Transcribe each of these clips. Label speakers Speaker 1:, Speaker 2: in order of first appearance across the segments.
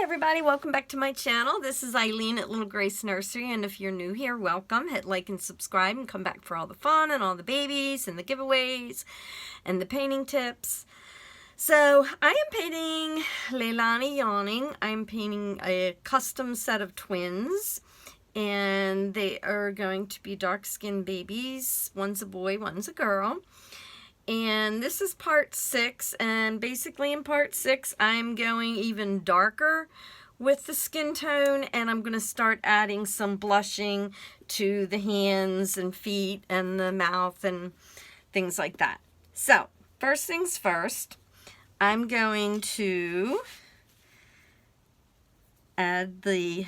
Speaker 1: everybody, welcome back to my channel. This is Eileen at Little Grace Nursery, and if you're new here, welcome. Hit like and subscribe and come back for all the fun and all the babies and the giveaways and the painting tips. So I am painting Leilani Yawning. I'm painting a custom set of twins, and they are going to be dark-skinned babies. One's a boy, one's a girl. And this is part 6, and basically in part 6 I'm going even darker with the skin tone, and I'm going to start adding some blushing to the hands and feet and the mouth and things like that. So first things first, I'm going to add the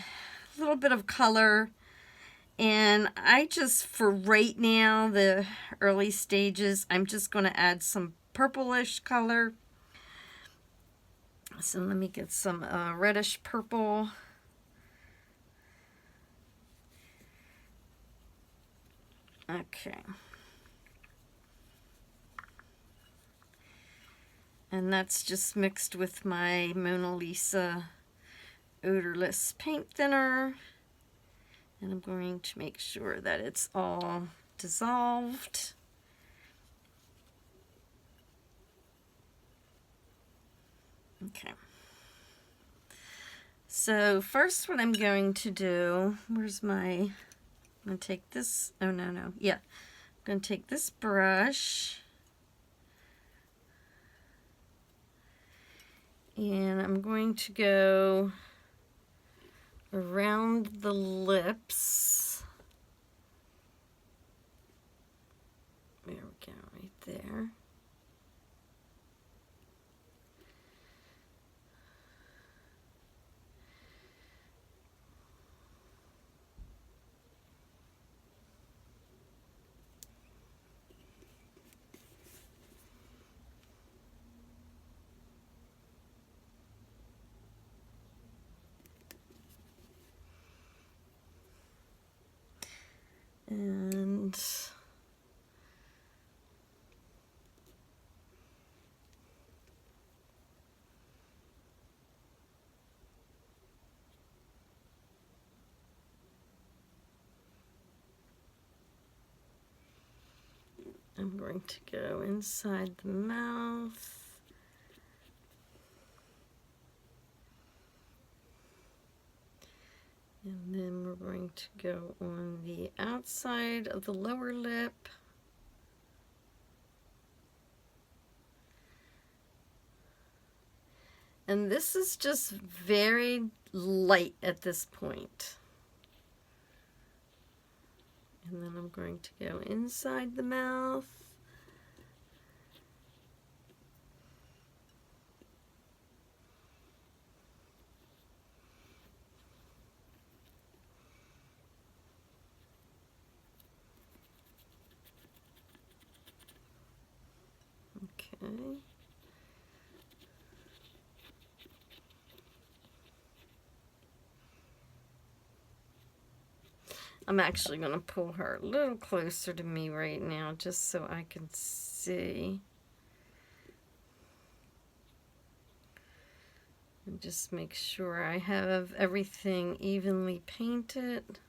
Speaker 1: little bit of color. And I just, for right now, the early stages, I'm just going to add some purplish color. So let me get some reddish purple. Okay. And that's just mixed with my Mona Lisa odorless paint thinner. And I'm going to make sure that it's all dissolved. Okay. So first what I'm going to do, where's my, I'm going to take this, oh no, yeah. I'm going to take this brush and I'm going to go around the lips. There we go, right there. And I'm going to go inside the mouth. And then we're going to go on the outside of the lower lip. And this is just very light at this point. And then I'm going to go inside the mouth. Okay. I'm actually going to pull her a little closer to me right now just so I can see. And just make sure I have everything evenly painted.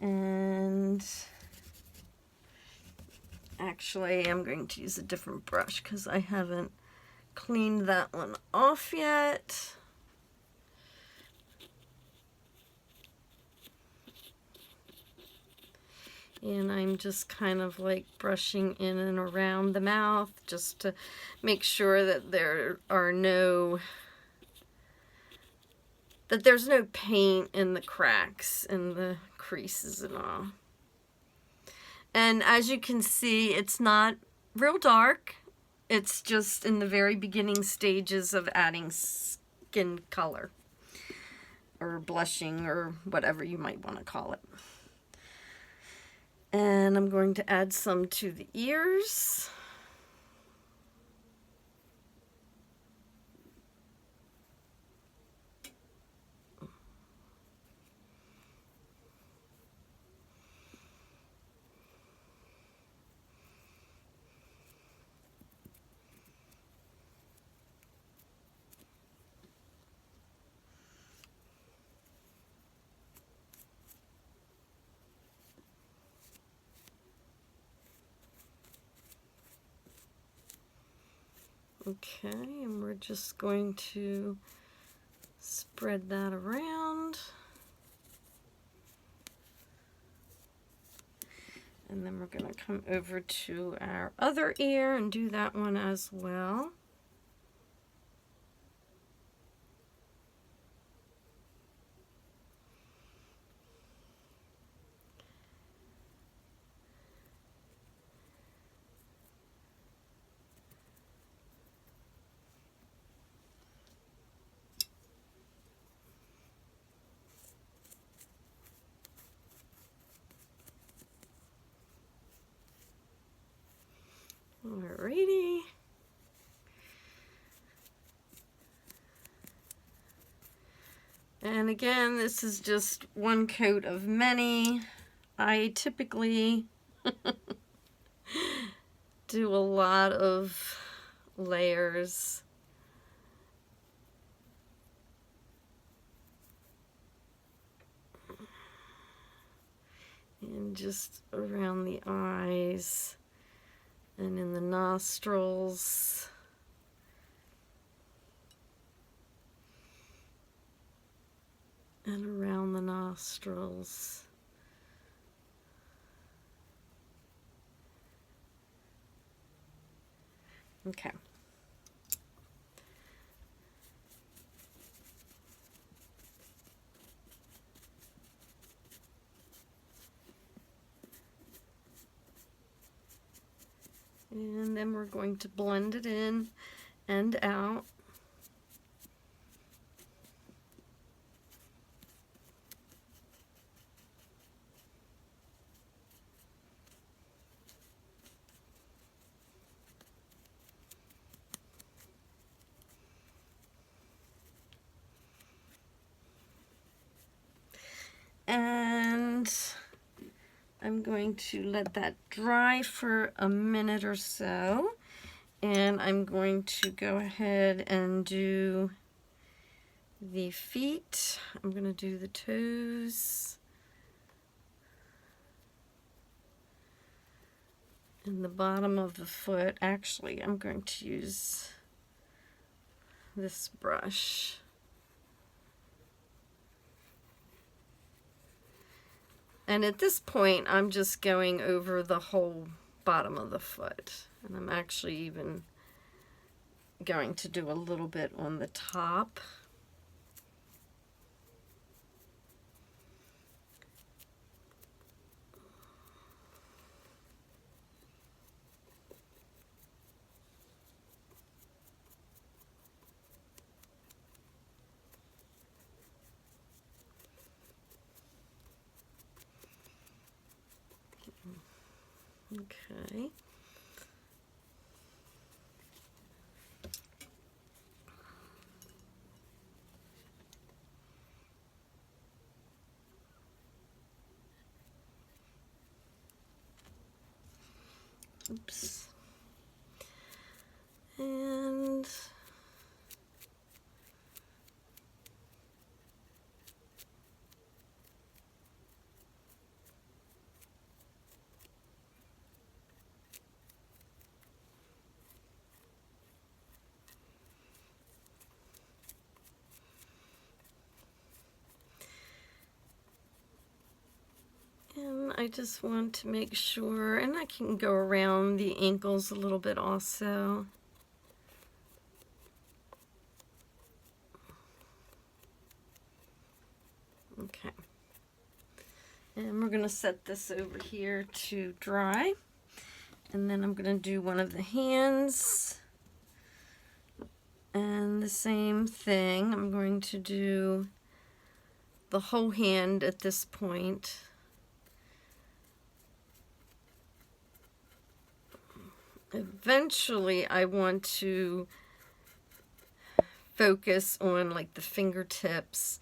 Speaker 1: And actually, I'm going to use a different brush because I haven't cleaned that one off yet. And I'm just kind of like brushing in and around the mouth just to make sure that there are no, that there's no paint in the cracks and the creases and all. And as you can see, it's not real dark. It's just in the very beginning stages of adding skin color or blushing or whatever you might want to call it. And I'm going to add some to the ears. Okay, and we're just going to spread that around. And then we're going to come over to our other ear and do that one as well. Alrighty. And again, this is just one coat of many. I typically do a lot of layers. And just around the eyes and in the nostrils. And around the nostrils. Okay. And then we're going to blend it in and out. And I'm going to let that dry for a minute or so. And I'm going to go ahead and do the feet. I'm going to do the toes. And the bottom of the foot. Actually, I'm going to use this brush. And at this point, I'm just going over the whole bottom of the foot. And I'm actually even going to do a little bit on the top. Okay. Oops. And I just want to make sure, and I can go around the ankles a little bit also. Okay. And we're going to set this over here to dry. And then I'm going to do one of the hands. And the same thing. I'm going to do the whole hand at this point. Eventually, I want to focus on like the fingertips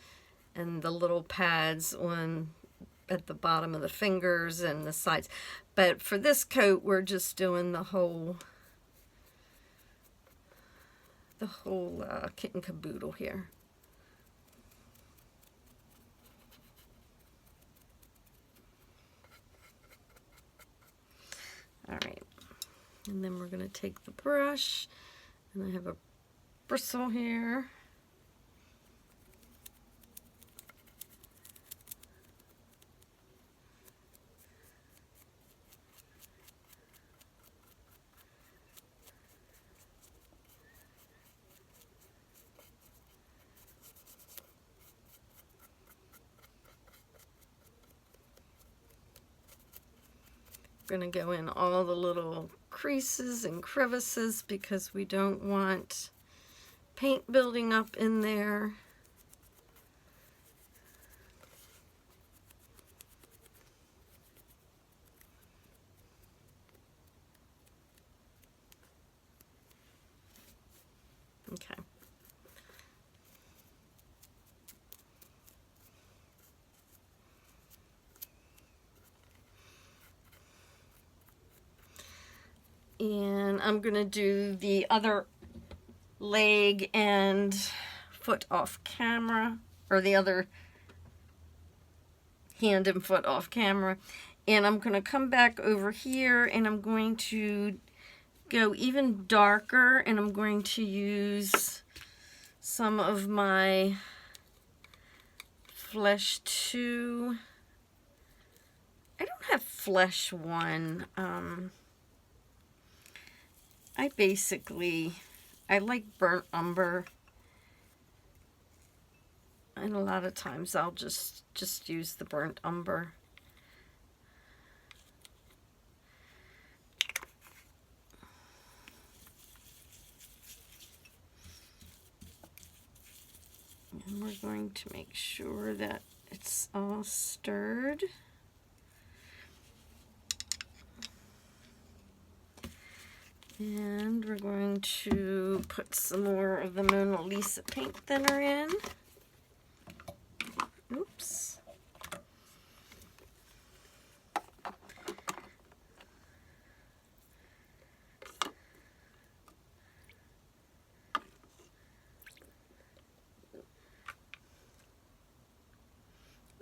Speaker 1: and the little pads on at the bottom of the fingers and the sides. But for this coat, we're just doing the whole kit and caboodle here. All right. And then we're going to take the brush And I have a bristle here. Going to go in all the little creases and crevices because we don't want paint building up in there. Okay. And I'm going to do the other leg and foot off camera, or the other hand and foot off camera. And I'm going to come back over here and I'm going to go even darker, and I'm going to use some of my Flesh 2. I don't have Flesh 1. I like burnt umber, and a lot of times I'll just use the burnt umber. And we're going to make sure that it's all stirred. And we're going to put some more of the Mona Lisa paint thinner in. Oops.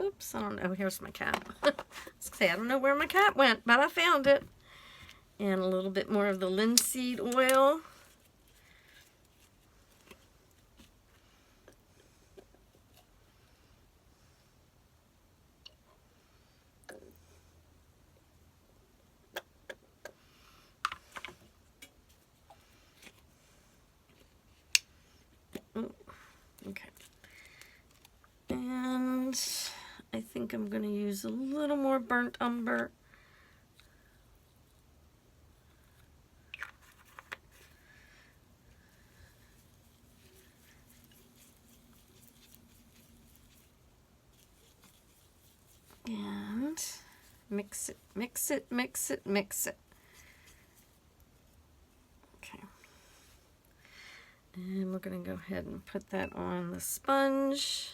Speaker 1: Oops, I don't know. Here's my cat. I don't know where my cat went, but I found it. And a little bit more of the linseed oil. Oh, okay. And I think I'm going to use a little more burnt umber. And mix it, mix it, mix it, mix it. Okay. And we're going to go ahead and put that on the sponge.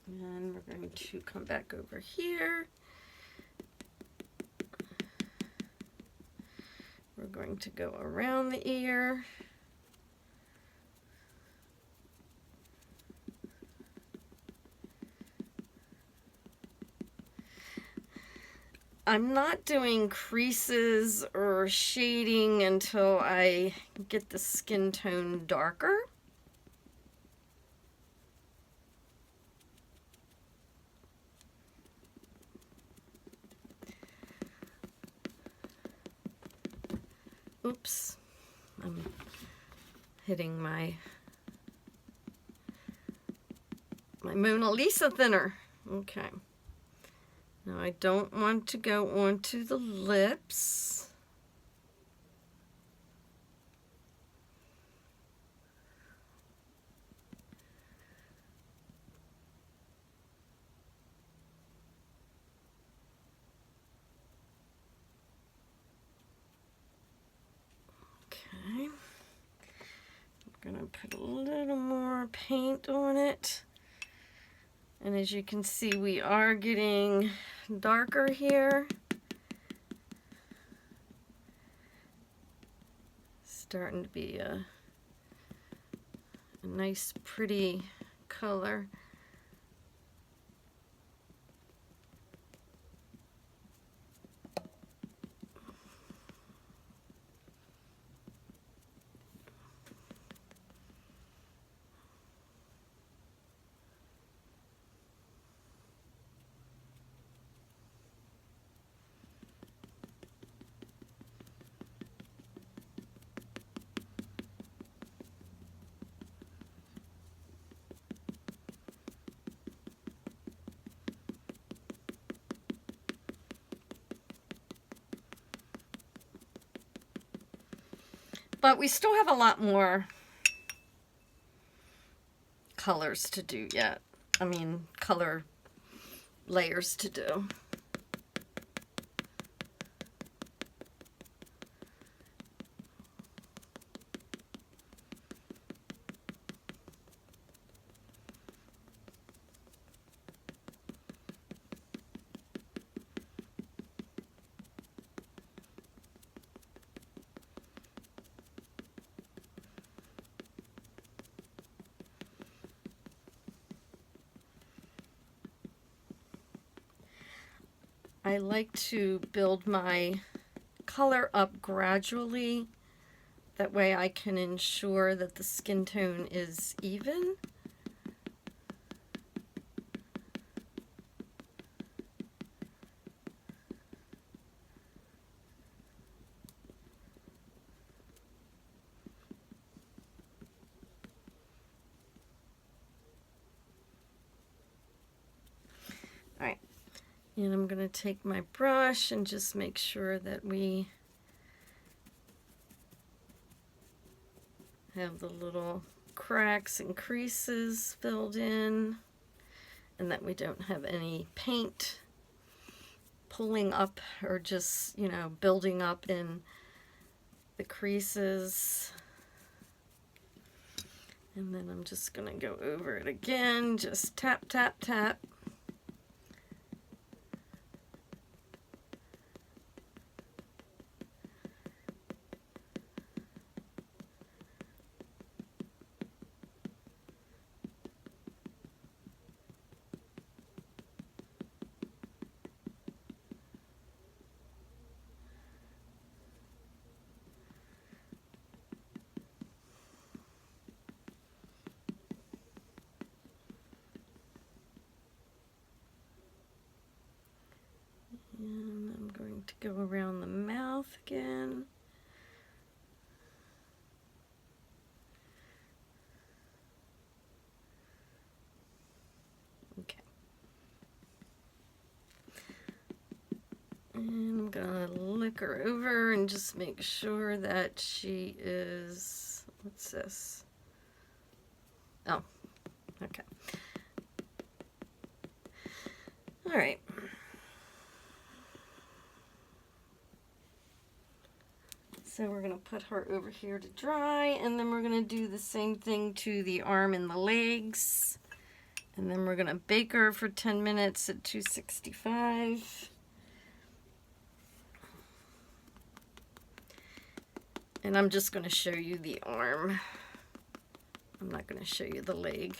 Speaker 1: And we're going to come back over here. We're going to go around the ear. I'm not doing creases or shading until I get the skin tone darker. Oops, I'm hitting my Mona Lisa thinner. Okay. Now I don't want to go onto the lips. Okay. I'm going to put a little more paint on it. And as you can see, we are getting darker here. Starting to be a nice, pretty color. But we still have a lot more colors to do yet. I mean, color layers to do. I like to build my color up gradually. That way I can ensure that the skin tone is even. All right. And I'm going to take my brush and just make sure that we have the little cracks and creases filled in, and that we don't have any paint pulling up or just, you know, building up in the creases. And then I'm just going to go over it again, just tap, tap, tap. And I'm going to go around the mouth again. Okay. And I'm gonna look her over and just make sure that she is, what's this? Oh, okay. All right. So we're going to put her over here to dry, and then we're going to do the same thing to the arm and the legs. And then we're going to bake her for 10 minutes at 265. And I'm just going to show you the arm. I'm not going to show you the leg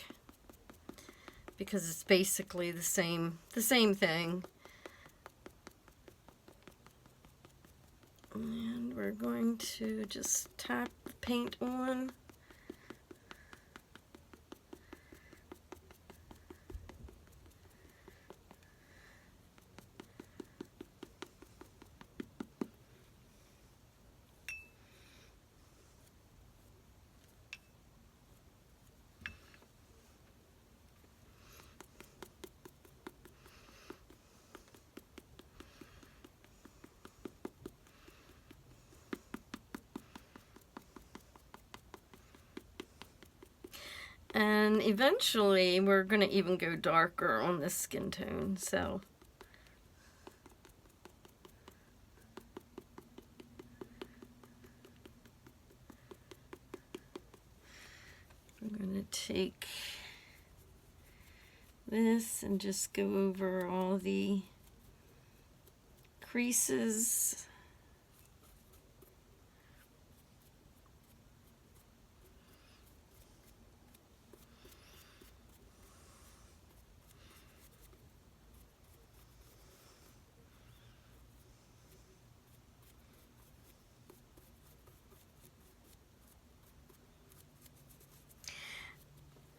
Speaker 1: because it's basically the same thing. And we're going to just tap the paint on. And eventually we're going to even go darker on this skin tone, so I'm going to take this and just go over all the creases.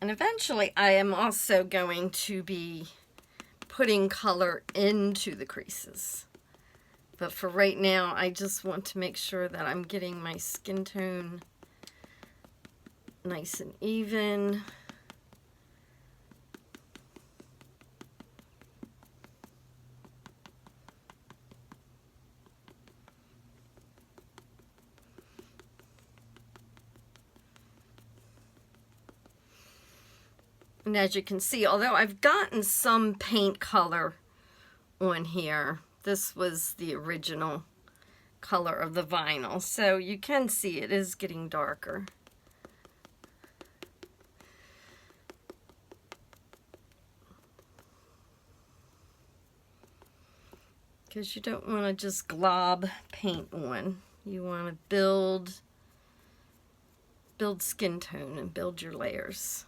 Speaker 1: And eventually I am also going to be putting color into the creases. But for right now, I just want to make sure that I'm getting my skin tone nice and even. And as you can see, although I've gotten some paint color on here, this was the original color of the vinyl. So you can see it is getting darker. Because you don't want to just glob paint on. You want to build skin tone and build your layers.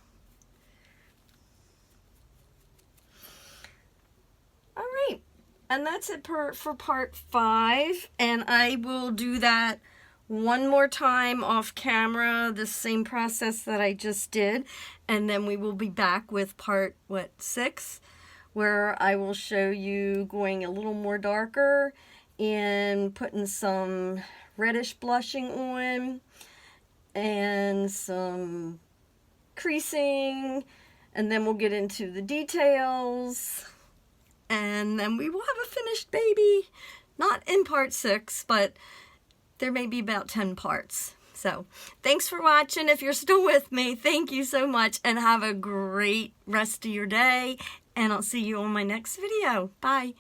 Speaker 1: All right, and that's it for part 5, and I will do that one more time off camera, the same process that I just did, and then we will be back with part 6, where I will show you going a little more darker and putting some reddish blushing on and some creasing, and then we'll get into the details, and then we will have a finished baby. Not in part 6, but there may be about 10 parts. So thanks for watching. If you're still with me, thank you so much, and have a great rest of your day, and I'll see you on my next video. Bye.